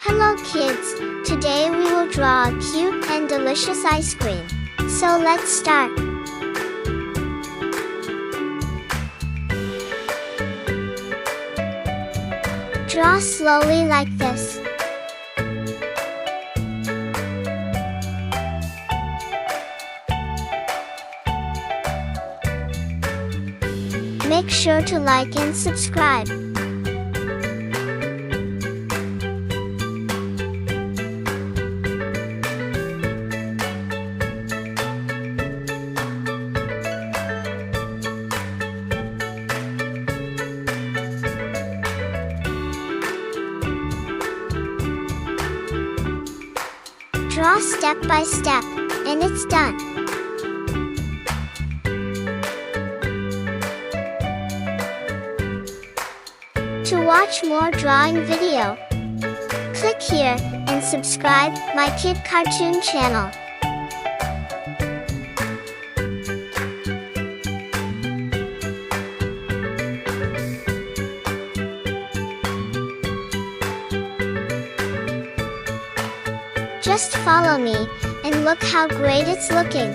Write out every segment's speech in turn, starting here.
Hello kids, today we will draw a cute and delicious ice cream. So let's start. Draw slowly like this. Make sure to like and subscribe. Draw step by step, and it's done. To watch more drawing video, click here and subscribe my kid cartoon channel. Just follow me, and look how great it's looking.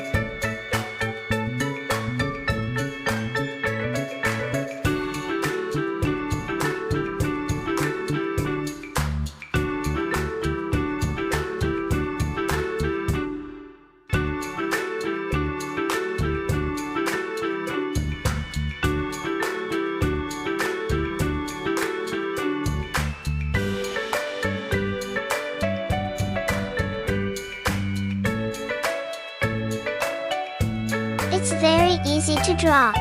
It's very easy to draw.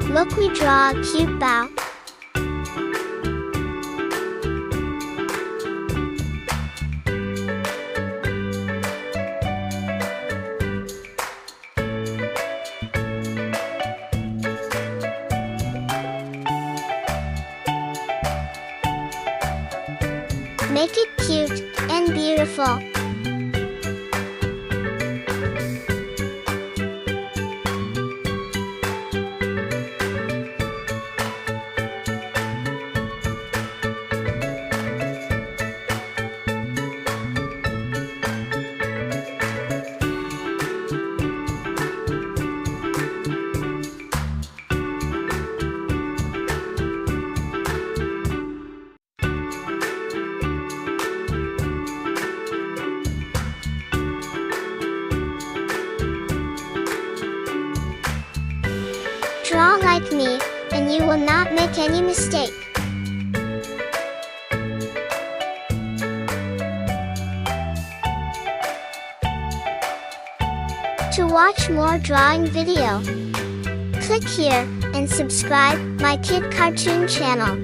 Look, we draw a cute bow. Make it cute and beautiful. Draw like me, and you will not make any mistake. To watch more drawing video, click here and subscribe my kid cartoon channel.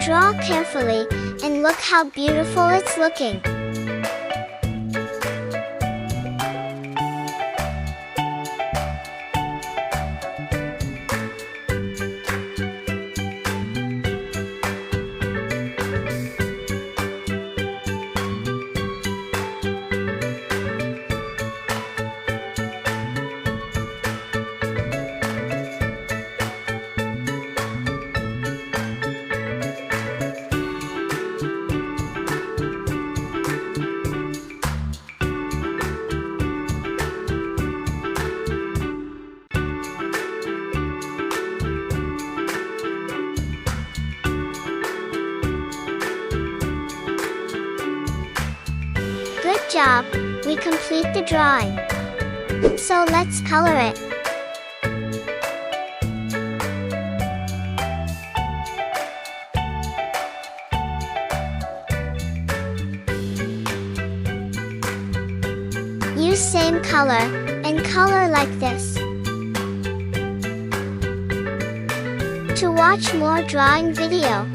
Draw carefully, and look how beautiful it's looking. Good job, we complete the drawing. So let's color it. Choose same color, and color like this. To watch more drawing video,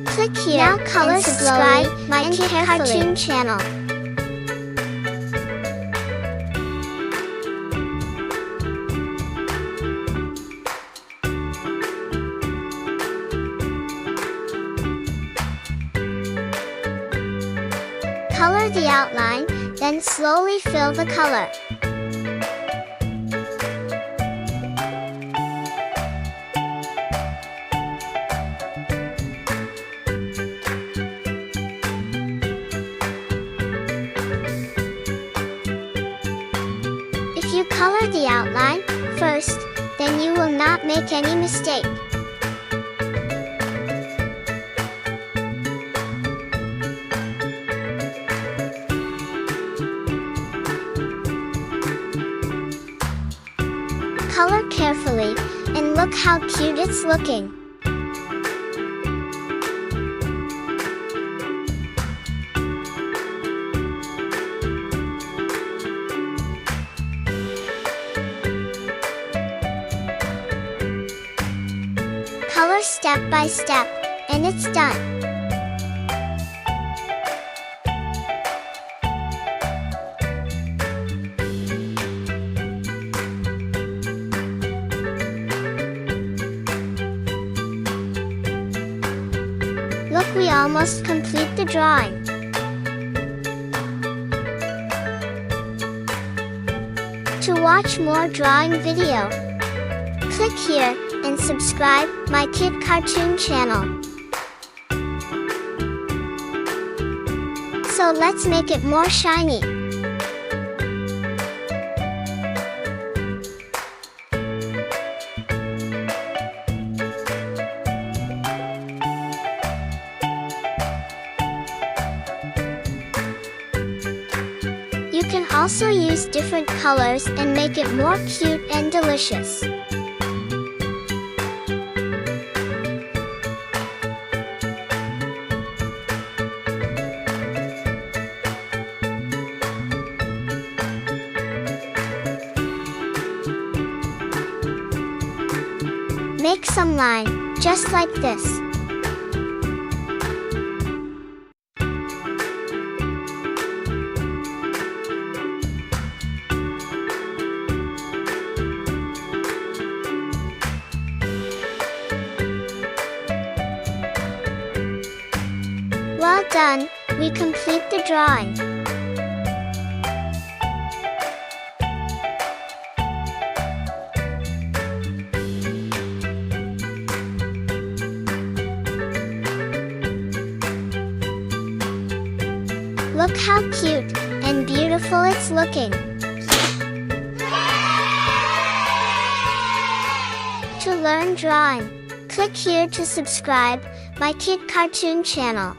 click here Now color and subscribe slowly my and Kid carefully. Cartoon channel. Color the outline, then slowly fill the color. If you color the outline first, then you will not make any mistake. Color carefully, and look how cute it's looking. Color step by step, and it's done. Look, we almost complete the drawing. To watch more drawing video, click here and subscribe my Kid Cartoon channel. So let's make it more shiny. You can also use different colors and make it more cute and delicious. Make some line, just like this. Well done, we complete the drawing. Look how cute and beautiful it's looking. To learn drawing, click here to subscribe my Kid Cartoon channel.